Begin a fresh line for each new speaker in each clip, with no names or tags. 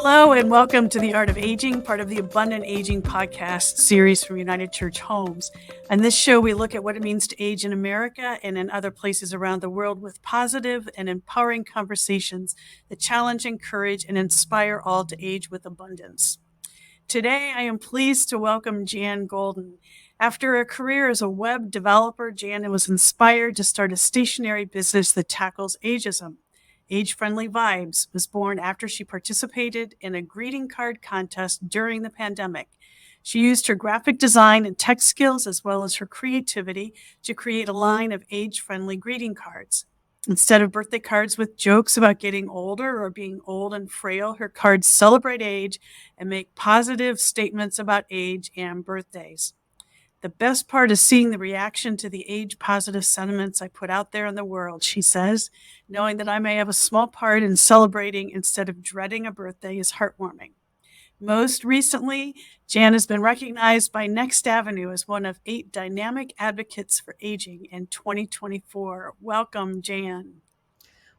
Hello and welcome to The Art of Aging, part of the Abundant Aging podcast series from United Church Homes. On this show, we look at what it means to age in America and in other places around the world with positive and empowering conversations that challenge, encourage, and inspire all to age with abundance. Today, I am pleased to welcome Jan Golden. After a career as a web developer, Jan was inspired to start a stationery business that tackles ageism. Age-Friendly Vibes was born after she participated in a greeting card contest during the pandemic. She used her graphic design and tech skills as well as her creativity to create a line of age-friendly greeting cards. Instead of birthday cards with jokes about getting older or being old and frail, her cards celebrate age and make positive statements about age and birthdays. The best part is seeing the reaction to the age-positive sentiments I put out there in the world, she says. Knowing that I may have a small part in celebrating instead of dreading a birthday is heartwarming. Most recently, Jan has been recognized by Next Avenue as one of 8 dynamic advocates for aging in 2024. Welcome, Jan.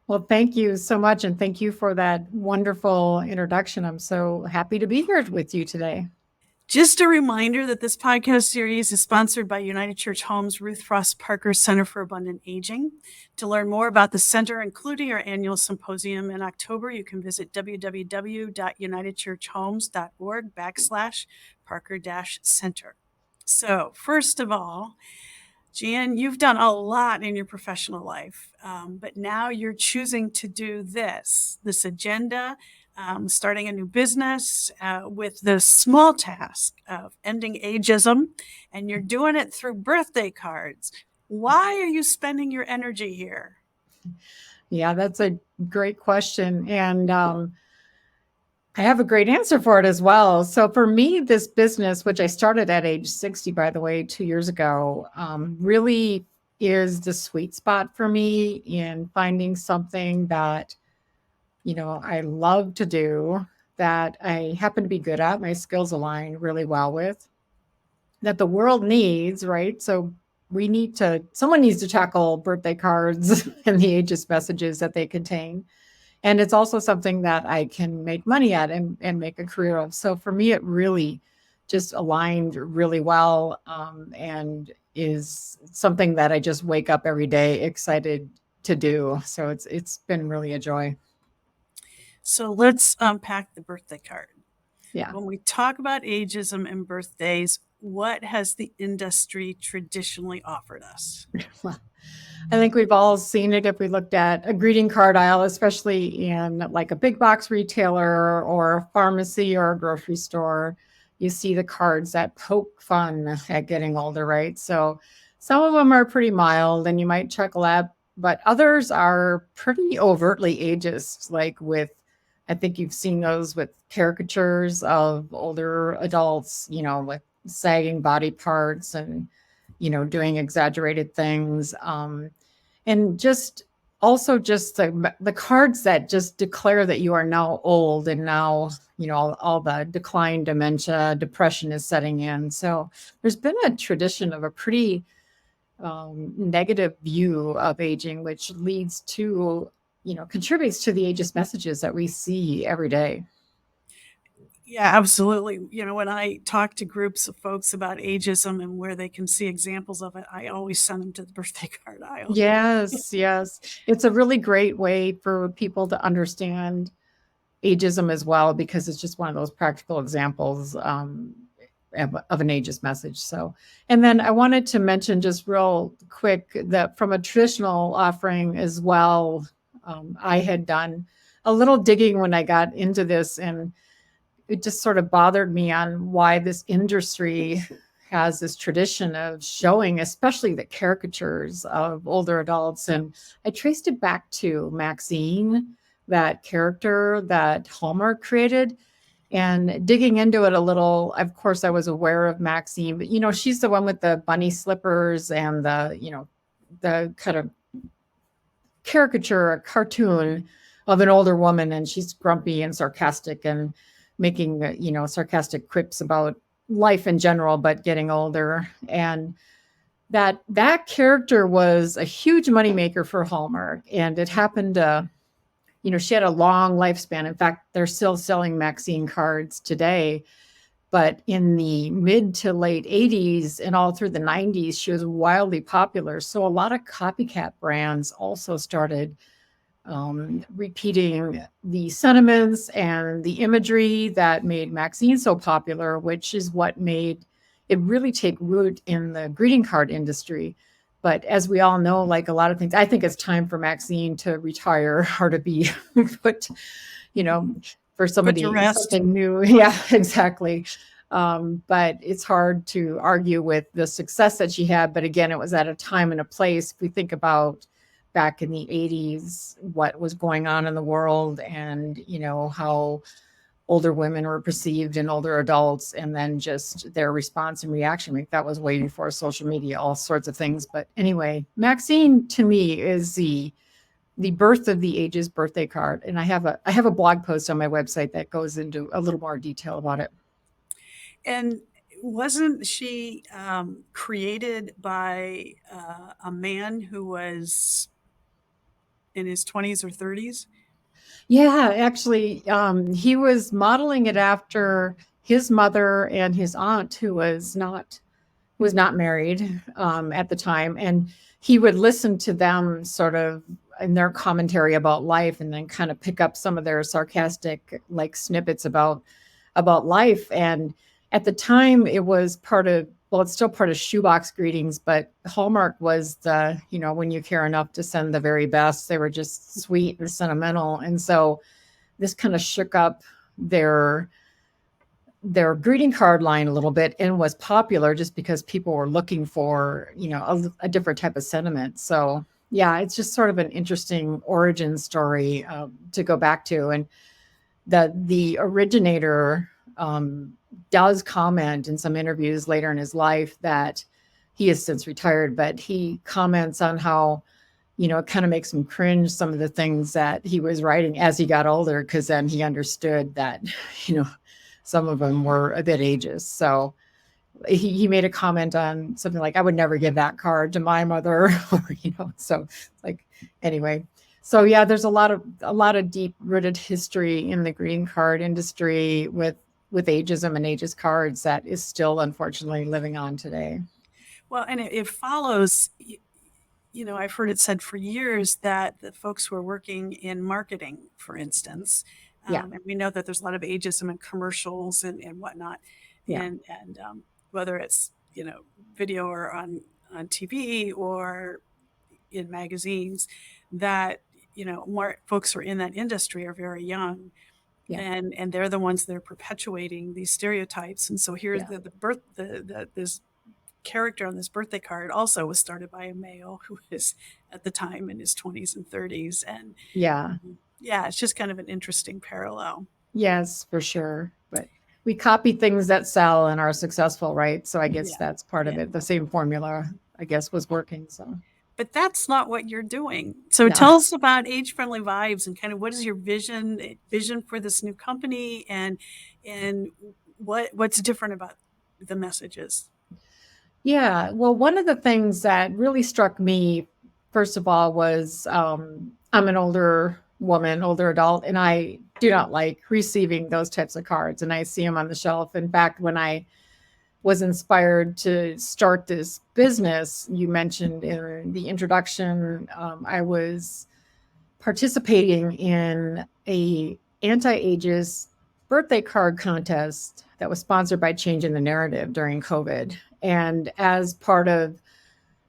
Well, thank you so much, and thank you for that wonderful introduction. I'm so happy to be here with you today.
Just a reminder that this podcast series is sponsored by United Church Homes Ruth Frost Parker Center for Abundant Aging. To learn more about the center, including our annual symposium in October, you can visit www.unitedchurchhomes.org/Parker-Center. So, first of all, Jan, you've done a lot in your professional life, but now you're choosing to do this agenda, starting a new business with the small task of ending ageism, and you're doing it through birthday cards. Why are you spending your energy here?
Yeah, that's a great question. And I have a great answer for it as well. So for me, this business, which I started at age 60, by the way, 2 years ago, really is the sweet spot for me in finding something that, I love to do, that I happen to be good at, my skills align really well with, that the world needs, right? So someone needs to tackle birthday cards and the ageist messages that they contain. And it's also something that I can make money at and make a career of. So for me, it really just aligned really well, and is something that I just wake up every day excited to do. So it's been really a joy.
So let's unpack the birthday card.
Yeah.
When we talk about ageism and birthdays, what has the industry traditionally offered us?
Well, I think we've all seen it if we looked at a greeting card aisle, especially in like a big box retailer or a pharmacy or a grocery store. You see the cards that poke fun at getting older, right? So some of them are pretty mild and you might chuckle at, but others are pretty overtly ageist, like I think you've seen those with caricatures of older adults, with sagging body parts and, doing exaggerated things. And just also just the cards that just declare that you are now old and now, all the decline, dementia, depression is setting in. So there's been a tradition of a pretty negative view of aging, which leads to, contributes to the ageist messages that we see every day.
Yeah, absolutely. When I talk to groups of folks about ageism and where they can see examples of it, I always send them to the birthday card aisle.
Yes, yes. It's a really great way for people to understand ageism as well, because it's just one of those practical examples of an ageist message. So, and then I wanted to mention just real quick that from a traditional offering as well, I had done a little digging when I got into this, and it just sort of bothered me on why this industry has this tradition of showing, especially the caricatures of older adults. And I traced it back to Maxine, that character that Hallmark created, and digging into it a little. Of course, I was aware of Maxine, but she's the one with the bunny slippers and the kind of caricature, a cartoon of an older woman, and she's grumpy and sarcastic and making sarcastic quips about life in general, but getting older. And that character was a huge moneymaker for Hallmark, and it happened to she had a long lifespan. In fact, they're still selling Maxine cards today. But in the mid to late 80s and all through the 90s, she was wildly popular. So a lot of copycat brands also started repeating the sentiments and the imagery that made Maxine so popular, which is what made it really take root in the greeting card industry. But as we all know, like a lot of things, I think it's time for Maxine to retire or to be put, for
Put to rest.
something new. Yeah, exactly. But it's hard to argue with the success that she had. But again, it was at a time and a place. If we think about back in the 80s, what was going on in the world, and how older women were perceived and older adults, and then just their response and reaction. I mean, that was way before social media, all sorts of things. But anyway, Maxine to me is the birth of the ages birthday card. And I have a blog post on my website that goes into a little more detail about it.
And wasn't she created by a man who was in his 20s or 30s?
Yeah, actually, he was modeling it after his mother and his aunt, who was not married at the time, and he would listen to them sort of in their commentary about life, and then kind of pick up some of their sarcastic like snippets about life. And at the time, it was it's still part of shoebox greetings, but Hallmark was the, when you care enough to send the very best. They were just sweet and sentimental. And so this kind of shook up their greeting card line a little bit, and was popular just because people were looking for, a different type of sentiment. So yeah, it's just sort of an interesting origin story to go back to. And the originator does comment in some interviews later in his life that he has since retired, but he comments on how, it kind of makes him cringe, some of the things that he was writing as he got older, because then he understood that, some of them were a bit ageist. So he made a comment on something like, I would never give that card to my mother, or, so like, anyway. So yeah, there's a lot of deep rooted history in the greeting card industry with ageism and ageist cards that is still unfortunately living on today.
Well, and it follows, I've heard it said for years that the folks who are working in marketing, for instance,
Yeah.
and we know that there's a lot of ageism in commercials and whatnot,
Yeah.
and whether it's video or on TV or in magazines, that more folks who are in that industry are very young.
Yeah.
And they're the ones that are perpetuating these stereotypes. And so here's
Yeah.
this character on this birthday card also was started by a male who was at the time in his 20s and 30s. And
Yeah.
yeah, it's just kind of an interesting parallel.
Yes, for sure. But we copy things that sell and are successful, right? So I guess that's part of it. The same formula, I guess, was working. So,
but that's not what you're doing. So tell us about Age Friendly Vibes, and kind of what is your vision for this new company, and what's different about the messages?
Yeah, well, one of the things that really struck me, first of all, was I'm an older woman, older adult, and I do not like receiving those types of cards, and I see them on the shelf. In fact, when I was inspired to start this business, you mentioned in the introduction, I was participating in a anti-ageist birthday card contest that was sponsored by Changing the Narrative during COVID. And as part of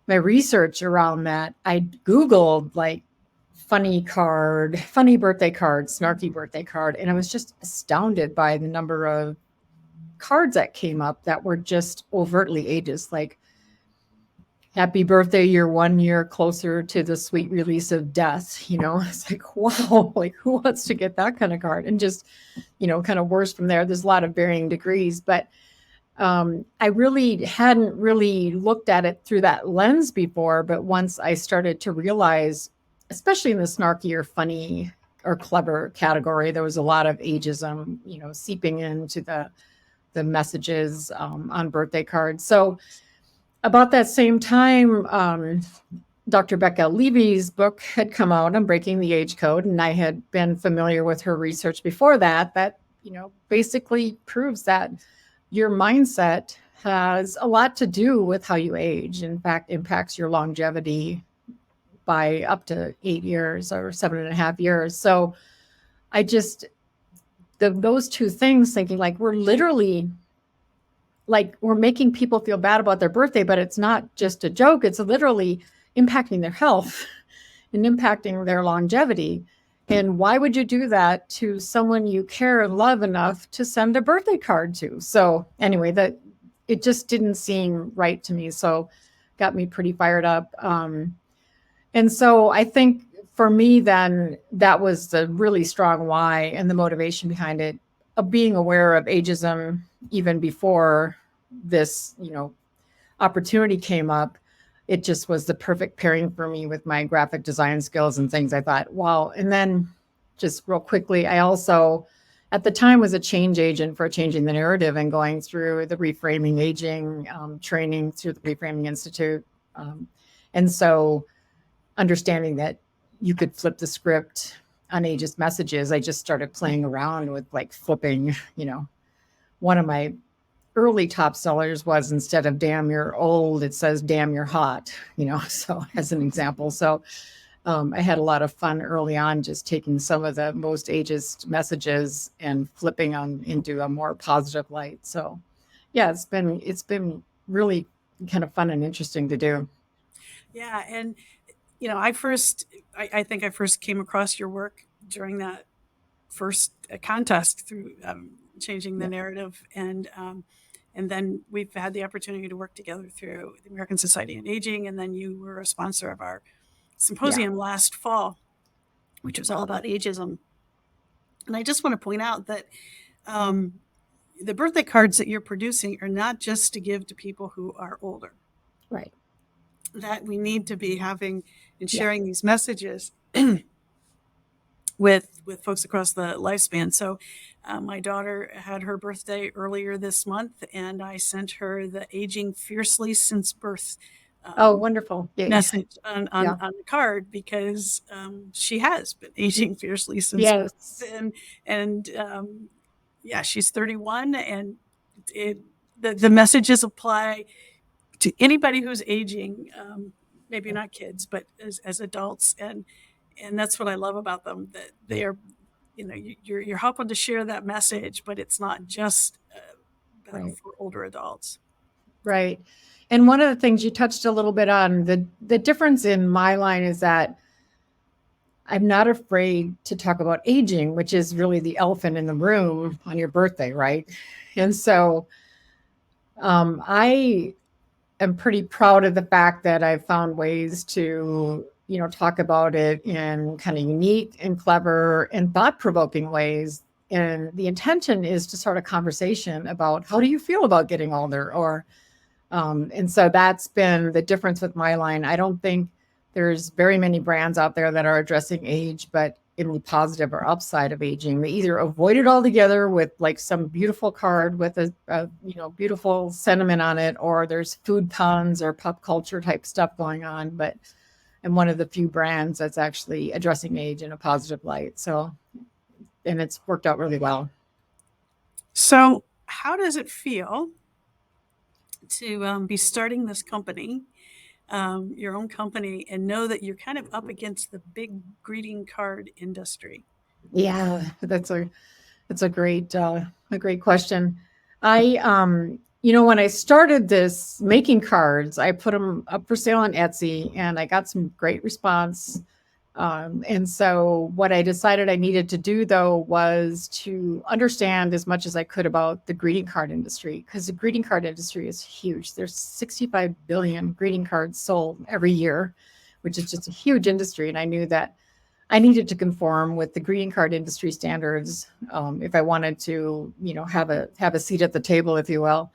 my research around that, I Googled like funny birthday card, snarky birthday card. And I was just astounded by the number of cards that came up that were just overtly ageist, like happy birthday, you're 1 year closer to the sweet release of death. It's like, wow, like who wants to get that kind of card? And just, kind of worse from there. There's a lot of varying degrees, but I really hadn't really looked at it through that lens before. But once I started to realize, especially in the snarky or funny or clever category, there was a lot of ageism, seeping into the messages on birthday cards. So about that same time, Dr. Becca Levy's book had come out, Unbreaking the Age Code, and I had been familiar with her research before that, basically proves that your mindset has a lot to do with how you age. In fact, impacts your longevity by up to 8 years or 7.5 years. So I just, those two things, thinking like we're literally, like we're making people feel bad about their birthday, but it's not just a joke. It's literally impacting their health and impacting their longevity. And why would you do that to someone you care and love enough to send a birthday card to? So anyway, it just didn't seem right to me. So got me pretty fired up. And so I think for me, then that was the really strong why and the motivation behind it, of being aware of ageism even before this, opportunity came up. It just was the perfect pairing for me with my graphic design skills and things. I thought, wow. And then just real quickly, I also at the time was a change agent for changing the narrative and going through the Reframing Aging training through the Reframing Institute. And so understanding that you could flip the script on ageist messages, I just started playing around with like flipping, one of my early top sellers was, instead of damn you're old, it says damn you're hot, so as an example. So I had a lot of fun early on, just taking some of the most ageist messages and flipping them into a more positive light. So yeah, it's been really kind of fun and interesting to do.
Yeah. And, I think I first came across your work during that first contest through changing the
Yeah.
narrative. And then we've had the opportunity to work together through the American Society on Aging. And then you were a sponsor of our
Yeah.
symposium last fall, which was all about ageism. And I just want to point out that um, the birthday cards that you're producing are not just to give to people who are older,
Right.
that we need to be having and
Yeah.
sharing these messages with folks across the lifespan. So, my daughter had her birthday earlier this month, and I sent her the "Aging Fiercely Since Birth"
Oh,
um,
wonderful. Yeah.
message
Yeah.
on the card, because she has been aging fiercely since birth,
Yes.
and yeah, she's 31, and it the messages apply to anybody who's aging, maybe not kids, but as adults, and that's what I love about them, that they are, you're helping to share that message, but it's not just
Right.
for older adults.
Right. And one of the things you touched a little bit on, the difference in my line is that I'm not afraid to talk about aging, which is really the elephant in the room on your birthday, right? And so I am pretty proud of the fact that I've found ways to, talk about it in kind of unique and clever and thought-provoking ways. And the intention is to start a conversation about, how do you feel about getting older? Or and so that's been the difference with my line. I don't think there's very many brands out there that are addressing age, but in the positive or upside of aging. They either avoid it altogether with like some beautiful card with a beautiful sentiment on it, or there's food puns or pop culture type stuff going on. But I'm one of the few brands that's actually addressing age in a positive light. So, and it's worked out really well.
So, how does it feel to be starting this company, your own company, and know that you're kind of up against the big greeting card industry?
Yeah, that's a great question. I when I started this making cards, I put them up for sale on Etsy, and I got some great response. And so what I decided I needed to do, though, was to understand as much as I could about the greeting card industry, because the greeting card industry is huge. There's 65 billion greeting cards sold every year, which is just a huge industry. And I knew that I needed to conform with the greeting card industry standards if I wanted to, have a seat at the table, if you will.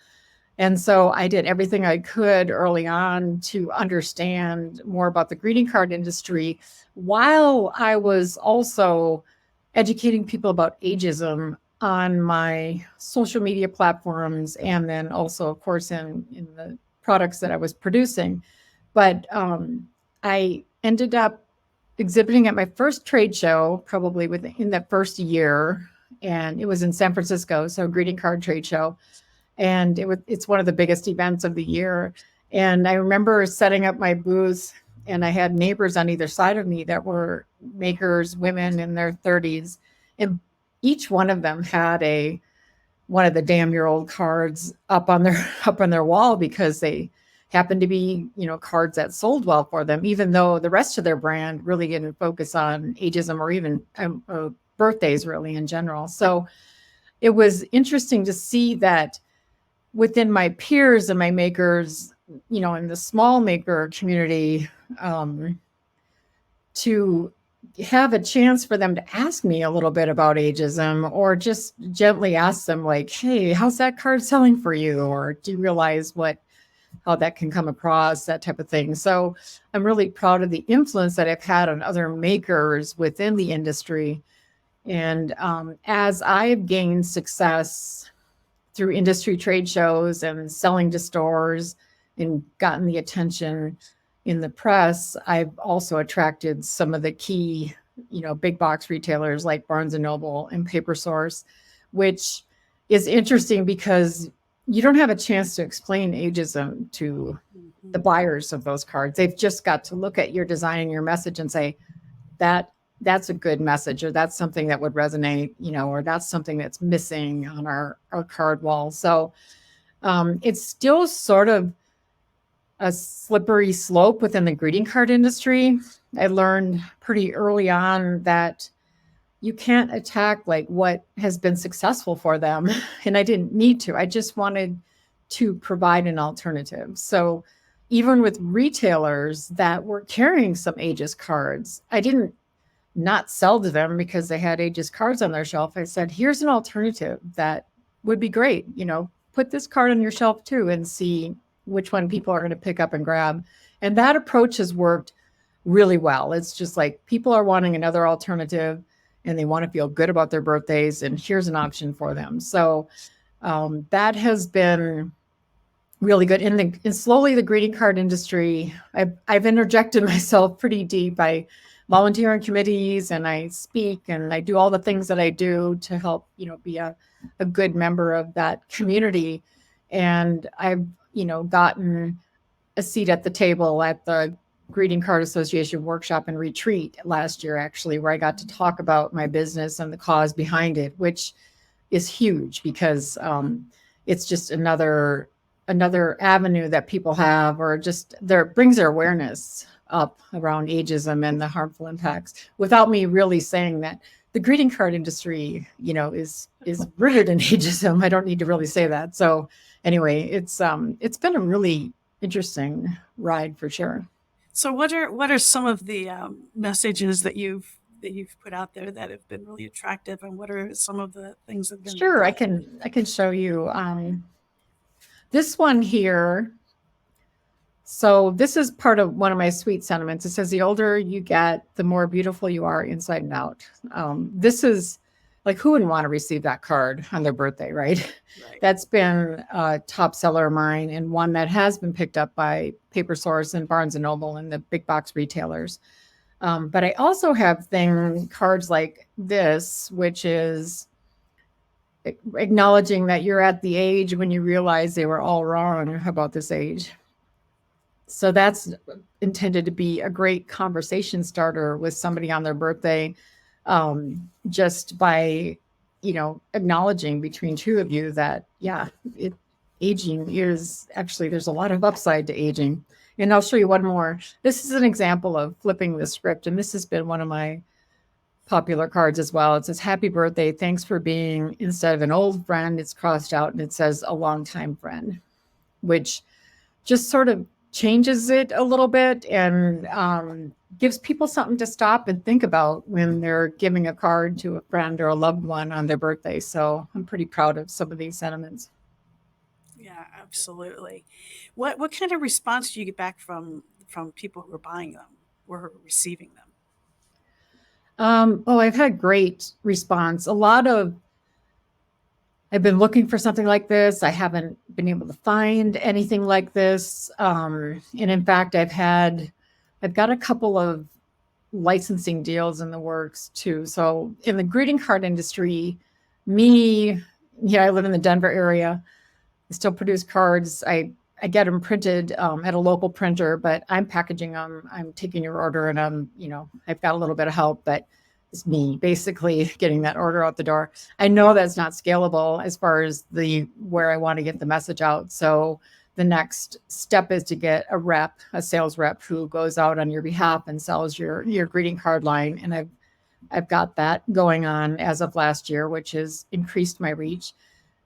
And so I did everything I could early on to understand more about the greeting card industry, while I was also educating people about ageism on my social media platforms, and then also, of course, in the products that I was producing. But I ended up exhibiting at my first trade show, probably within that first year, and it was in San Francisco, so greeting card trade show, and it's one of the biggest events of the year. And I remember setting up my booth, and I had neighbors on either side of me that were makers, women in their 30s, and each one of them had one of the damn year old cards up on their up on their wall because they happened to be, cards that sold well for them, even though the rest of their brand really didn't focus on ageism or even birthdays really in general. So it was interesting to see that within my peers and my makers, in the small maker community, to have a chance for them to ask me a little bit about ageism, or just gently ask them like, hey, how's that card selling for you? Or do you realize how that can come across, that type of thing. So I'm really proud of the influence that I've had on other makers within the industry. And as I've gained success through industry trade shows and selling to stores and gotten the attention in the press, I've also attracted some of the key, big box retailers like Barnes and Noble and Paper Source, which is interesting because you don't have a chance to explain ageism to the buyers of those cards. They've just got to look at your design and your message and say that's a good message, or that's something that would resonate, or that's something that's missing on our card wall. So it's still sort of a slippery slope within the greeting card industry. I learned pretty early on that you can't attack like what has been successful for them. And I didn't need to. I just wanted to provide an alternative. So even with retailers that were carrying some ageist cards, I didn't not sell to them because they had ageist cards on their shelf. I said, here's an alternative that would be great. Put this card on your shelf too and see which one people are going to pick up and grab. And that approach has worked really well. It's just like people are wanting another alternative and they want to feel good about their birthdays, and here's an option for them. So that has been really good. And slowly the greeting card industry, I've interjected myself pretty deep. I volunteer in committees and I speak and I do all the things that I do to help, be a good member of that community. And I've, gotten a seat at the table at the Greeting Card Association workshop and retreat last year, actually, where I got to talk about my business and the cause behind it, which is huge because it's just another avenue that people have, or just brings their awareness up around ageism and the harmful impacts, without me really saying that the greeting card industry, is rooted in ageism. I don't need to really say that. So anyway, it's been a really interesting ride for sure.
So what are some of the messages that you've put out there that have been really attractive, and what are some of the things that have been
Sure, I can show you this one here. So this is part of one of my sweet sentiments. It says, the older you get, the more beautiful you are inside and out. This is like, who wouldn't want to receive that card on their birthday, right? That's been a top seller of mine, and one that has been picked up by Paper Source and Barnes and Noble and the big box retailers. But I also have cards like this, which is acknowledging that you're at the age when you realize they were all wrong about this age. So that's intended to be a great conversation starter with somebody on their birthday, just by, acknowledging between two of you that, aging is actually, there's a lot of upside to aging. And I'll show you one more. This is an example of flipping the script. And this has been one of my popular cards as well. It says, happy birthday. Thanks for being, instead of an old friend, it's crossed out and it says a longtime friend, which just sort of changes it a little bit and gives people something to stop and think about when they're giving a card to a friend or a loved one on their birthday. So I'm pretty proud of some of these sentiments.
Yeah, absolutely. What kind of response do you get back from people who are buying them or receiving them?
I've had great response. I've been looking for something like this. I haven't been able to find anything like this. And in fact, I've had I've got a couple of licensing deals in the works too. So in the greeting card industry, I live in the Denver area. I still produce cards. I get them printed at a local printer, but I'm packaging them. I'm taking your order, and I've got a little bit of help, but it's me basically getting that order out the door. I know that's not scalable as far as where I want to get the message out. So the next step is to get a sales rep who goes out on your behalf and sells your greeting card line. And I've got that going on as of last year, which has increased my reach.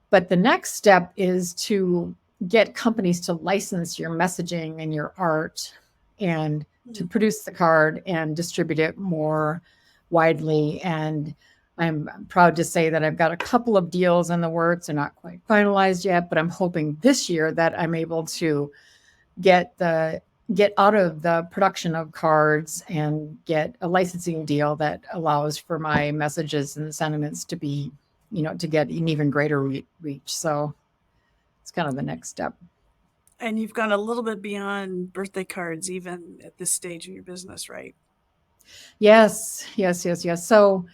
But the next step is to get companies to license your messaging and your art and to produce the card and distribute it more widely. And I'm proud to say that I've got a couple of deals in the works. They're not quite finalized yet, but I'm hoping this year that I'm able to get out of the production of cards and get a licensing deal that allows for my messages and sentiments to be, to get an even greater reach. So it's kind of the next step.
And you've gone a little bit beyond birthday cards, even at this stage in your business, right?
Yes. So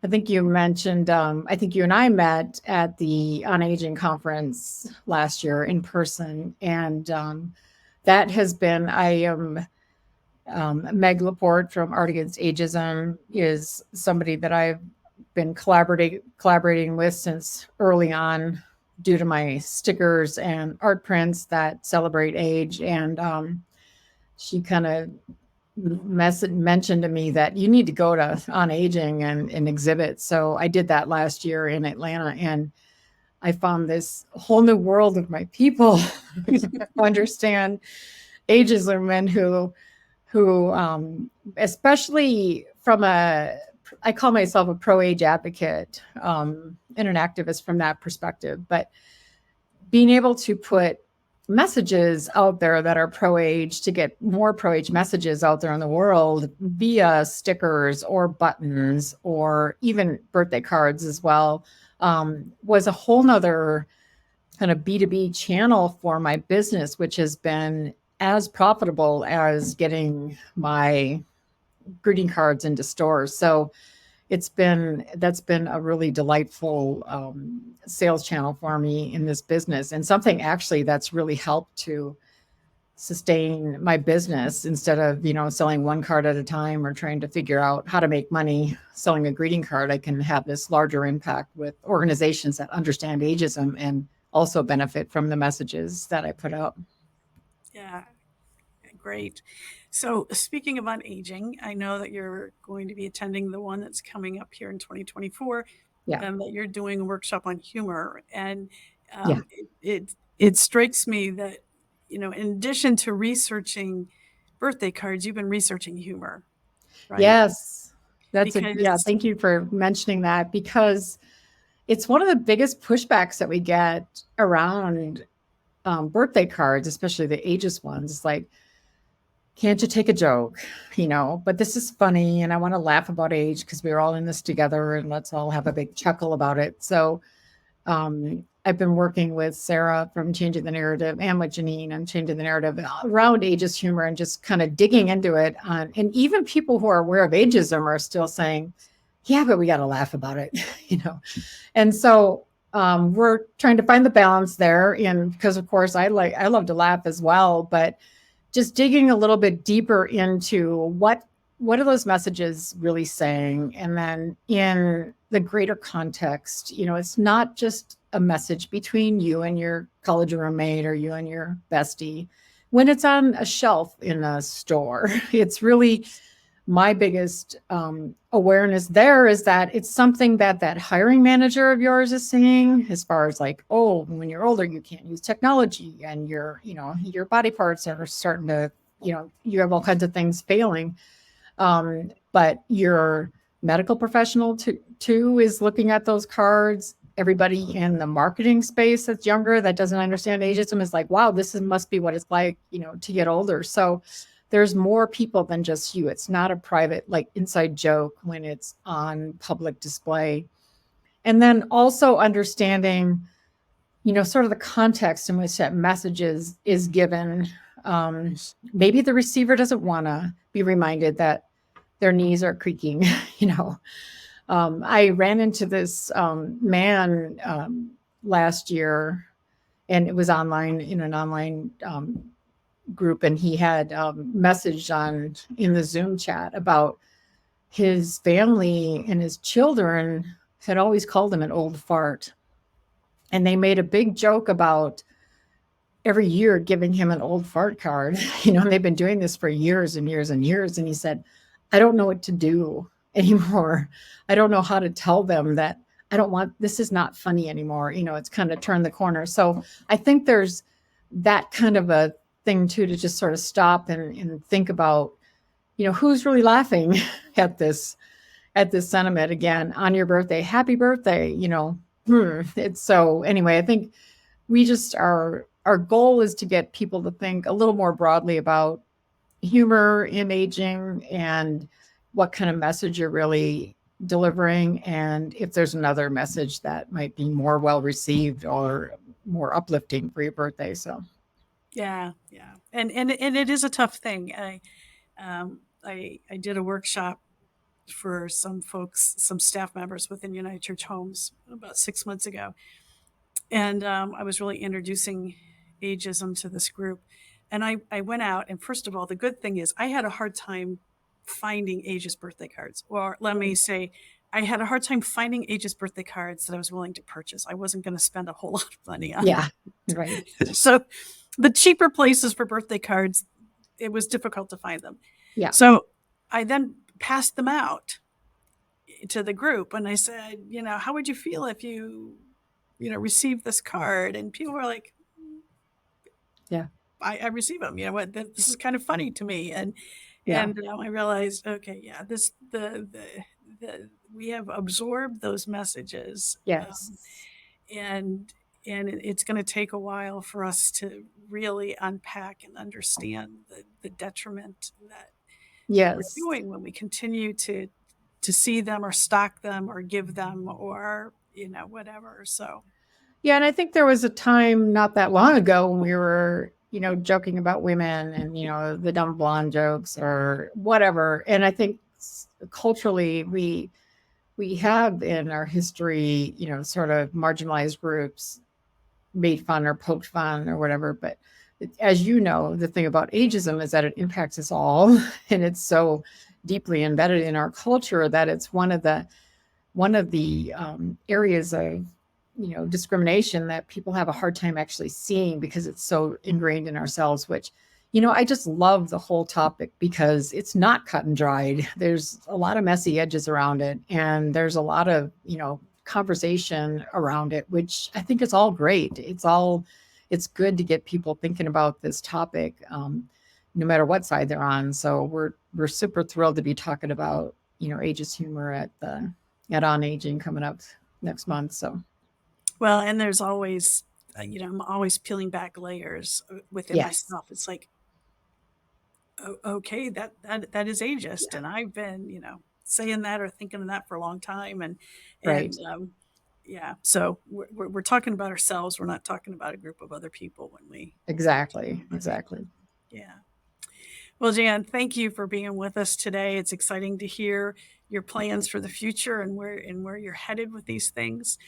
I think you mentioned, I think you and I met at the On Aging conference last year in person. And that has been, Meg Laporte from Art Against Ageism is somebody that I've been collaborating with since early on due to my stickers and art prints that celebrate age. And she kind of mentioned to me that you need to go to On Aging and exhibit. So I did that last year in Atlanta, and I found this whole new world of my people who understand ageism and who especially I call myself a pro-age advocate and an activist from that perspective, but being able to put messages out there that are pro-age, to get more pro-age messages out there in the world via stickers or buttons or even birthday cards as well, was a whole nother kind of B2B channel for my business, which has been as profitable as getting my greeting cards into stores. So that's been a really delightful sales channel for me in this business, and something actually that's really helped to sustain my business instead of, selling one card at a time or trying to figure out how to make money selling a greeting card. I can have this larger impact with organizations that understand ageism and also benefit from the messages that I put out.
Yeah, great. So speaking of On Aging, I know that you're going to be attending the one that's coming up here in 2024,
Yeah.
that you're doing a workshop on humor. And
Yeah.
it strikes me that, in addition to researching birthday cards, you've been researching humor, right?
Yes.
Because
Thank you for mentioning that, because it's one of the biggest pushbacks that we get around birthday cards, especially the ageist ones. It's like, can't you take a joke? But this is funny and I want to laugh about age because we're all in this together and let's all have a big chuckle about it. So I've been working with Sarah from Changing the Narrative and with Janine and Changing the Narrative around ageist humor and just kind of digging into it. And even people who are aware of ageism are still saying, yeah, but we got to laugh about it, And so we're trying to find the balance there. And because of course I love to laugh as well, but just digging a little bit deeper into what are those messages really saying? And then in the greater context, it's not just a message between you and your college roommate or you and your bestie. When it's on a shelf in a store, it's really my biggest awareness there is that it's something that hiring manager of yours is saying, as far as like, oh, when you're older, you can't use technology and your body parts are starting to, you have all kinds of things failing. But your medical professional too is looking at those cards. Everybody in the marketing space that's younger, that doesn't understand ageism, is like, wow, must be what it's like, to get older. So there's more people than just you. It's not a private, like, inside joke when it's on public display. And then also understanding, sort of the context in which that message is given. Maybe the receiver doesn't want to be reminded that their knees are creaking, you know. I ran into this man last year, and it was online in an online group, and he had messaged on in the Zoom chat about his family and his children had always called him an old fart, and they made a big joke about every year giving him an old fart card, you know, and they've been doing this for years and years and years. And he said, I don't know what to do anymore. I don't know how to tell them that I don't want, this is not funny anymore. You know, it's kind of turned the corner. So I think there's that kind of a thing too, to just sort of stop and think about, you know, who's really laughing at this sentiment again on your birthday, happy birthday, you know. It's so anyway, I think we just our goal is to get people to think a little more broadly about humor in aging and what kind of message you're really delivering, and if there's another message that might be more well received or more uplifting for your birthday. So
Yeah, yeah, and it is a tough thing. I did a workshop for some folks, some staff members within United Church Homes about 6 months ago, and I was really introducing ageism to this group. And I went out, and first of all, the good thing is I had a hard time finding ageist birthday cards. Or let me say, I had a hard time finding ageist birthday cards that I was willing to purchase. I wasn't going to spend a whole lot of money on.
yeah, right.
So the cheaper places for birthday cards, it was difficult to find them.
Yeah.
So I then passed them out to the group, and I said, you know, how would you feel if you received this card? And people were like,
Yeah.
I receive them. You know what? This is kind of funny to me. And
Yeah.
and I realized, okay, yeah, this we have absorbed those messages,
Yes.
and it's going to take a while for us to really unpack and understand the detriment that we're
Yes.
doing when we continue to see them or stock them or give them or whatever. So
Yeah, and I think there was a time not that long ago when we were, you know, joking about women and, you know, the dumb blonde jokes or whatever. And I think culturally we have in our history, you know, sort of marginalized groups made fun or poked fun or whatever. But as you know, the thing about ageism is that it impacts us all, and it's so deeply embedded in our culture that it's one of the areas of, you know, discrimination that people have a hard time actually seeing because it's so ingrained in ourselves, which, you know, I just love the whole topic because it's not cut and dried. There's a lot of messy edges around it, and there's a lot of, you know, conversation around it, which I think is all great. It's good to get people thinking about this topic, no matter what side they're on. So we're super thrilled to be talking about, you know, ageist humor at On Aging coming up next month. So
well, and there's always, I'm always peeling back layers within
yes,
myself. It's like, okay, that is ageist, and I've been, saying that or thinking of that for a long time, and
right,
yeah. So we're talking about ourselves. We're not talking about a group of other people when we
exactly, exactly.
yeah. Well, Jan, thank you for being with us today. It's exciting to hear your plans for the future and where you're headed with these things.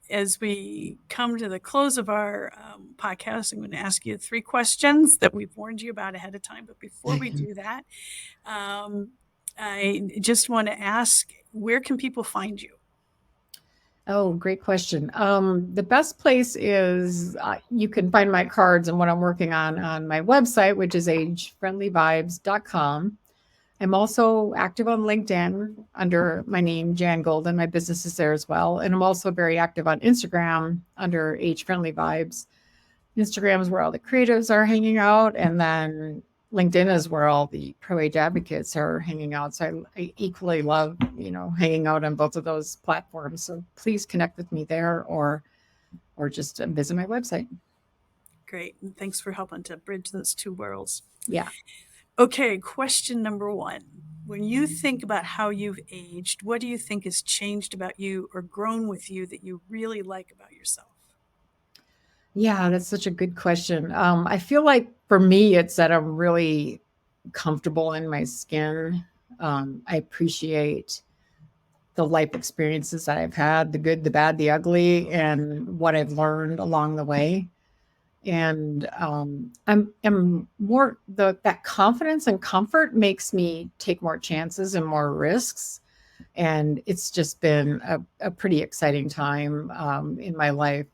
As we come to the close of our podcast, I'm going to ask you 3 questions that we've warned you about ahead of time. But before we do that, I just want to ask, where can people find you?
Oh, great question. The best place is you can find my cards and what I'm working on my website, which is agefriendlyvibes.com. I'm also active on LinkedIn under my name, Jan Golden. My business is there as well. And I'm also very active on Instagram under Age Friendly Vibes. Instagram is where all the creatives are hanging out. And then LinkedIn is where all the pro age advocates are hanging out. So I equally love, you know, hanging out on both of those platforms. So please connect with me there or just visit my website.
Great. And thanks for helping to bridge those 2 worlds.
Yeah.
Okay, question number 1. When you think about how you've aged, what do you think has changed about you or grown with you that you really like about yourself?
Yeah, that's such a good question. I feel like for me, it's that I'm really comfortable in my skin. I appreciate the life experiences that I've had, the good, the bad, the ugly, and what I've learned along the way. And I'm more that confidence and comfort makes me take more chances and more risks. And it's just been a pretty exciting time in my life.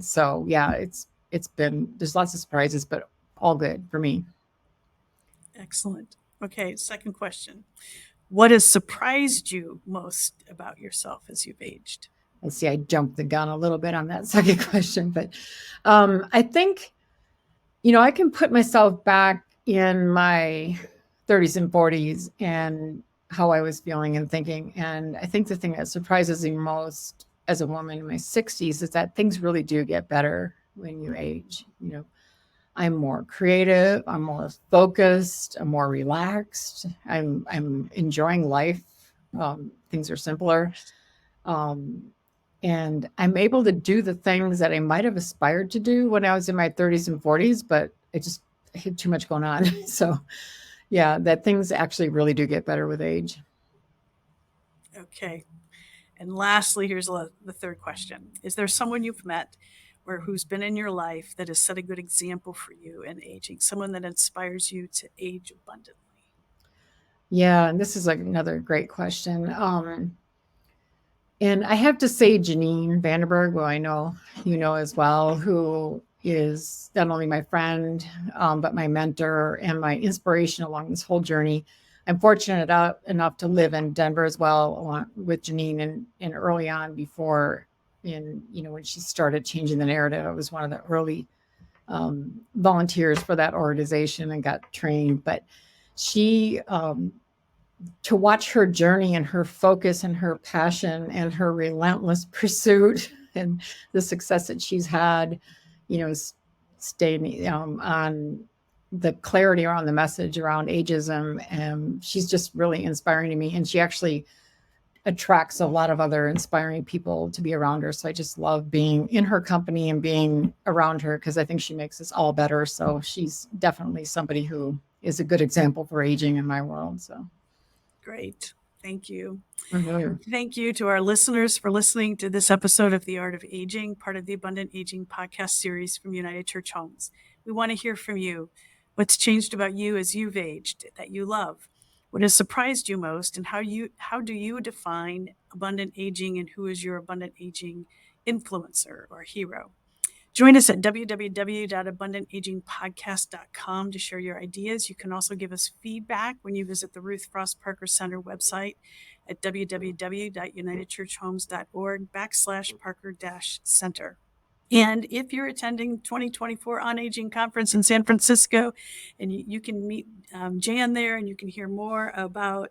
So yeah, it's been there's lots of surprises, but all good for me.
Excellent. Okay, second question. What has surprised you most about yourself as you've aged?
I see I jumped the gun a little bit on that second question, but I think I can put myself back in my 30s and 40s and how I was feeling and thinking. And I think the thing that surprises me most as a woman in my 60s is that things really do get better when you age. I'm more creative, I'm more focused, I'm more relaxed, I'm enjoying life. Things are simpler. Um, and I'm able to do the things that I might have aspired to do when I was in my 30s and 40s, but I had too much going on. So, yeah, that things actually really do get better with age.
Okay. And lastly, here's the third question. Is there someone you've met or who's been in your life that has set a good example for you in aging, someone that inspires you to age abundantly?
Yeah, and this is like another great question. And I have to say, Janine Vanderberg, who I know you know as well, who is not only my friend, but my mentor and my inspiration along this whole journey. I'm fortunate enough to live in Denver as well, along with Janine, and early on before, when she started changing the narrative, I was one of the early volunteers for that organization and got trained. But she to watch her journey and her focus and her passion and her relentless pursuit and the success that she's had, staying on the clarity around the message around ageism. And she's just really inspiring to me. And she actually attracts a lot of other inspiring people to be around her. So I just love being in her company and being around her because I think she makes us all better. So she's definitely somebody who is a good example for aging in my world. So.
Great. Thank you.
Mhm.
Thank you to our listeners for listening to this episode of The Art of Aging, part of the Abundant Aging podcast series from United Church Homes. We want to hear from you. What's changed about you as you've aged that you love? What has surprised you most, and how do you define abundant aging, and who is your abundant aging influencer or hero? Join us at www.abundantagingpodcast.com to share your ideas. You can also give us feedback when you visit the Ruth Frost Parker Center website at www.unitedchurchhomes.org/Parker-Center. And if you're attending 2024 On Aging Conference in San Francisco, and you can meet Jan there, and you can hear more about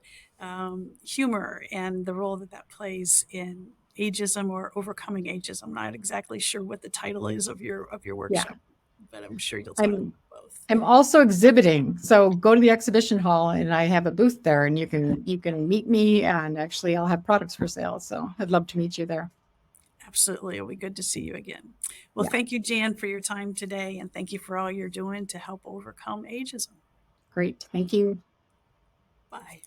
humor and the role that plays in ageism or overcoming ageism. I'm not exactly sure what the title is of your
Yeah.
workshop, but I'm sure you'll talk about
I'm
both.
I'm also exhibiting. So go to the exhibition hall and I have a booth there and you can meet me and actually I'll have products for sale. So I'd love to meet you there.
Absolutely. It'll be good to see you again. Well,
Yeah.
thank you, Jan, for your time today, and thank you for all you're doing to help overcome ageism.
Great. Thank you.
Bye.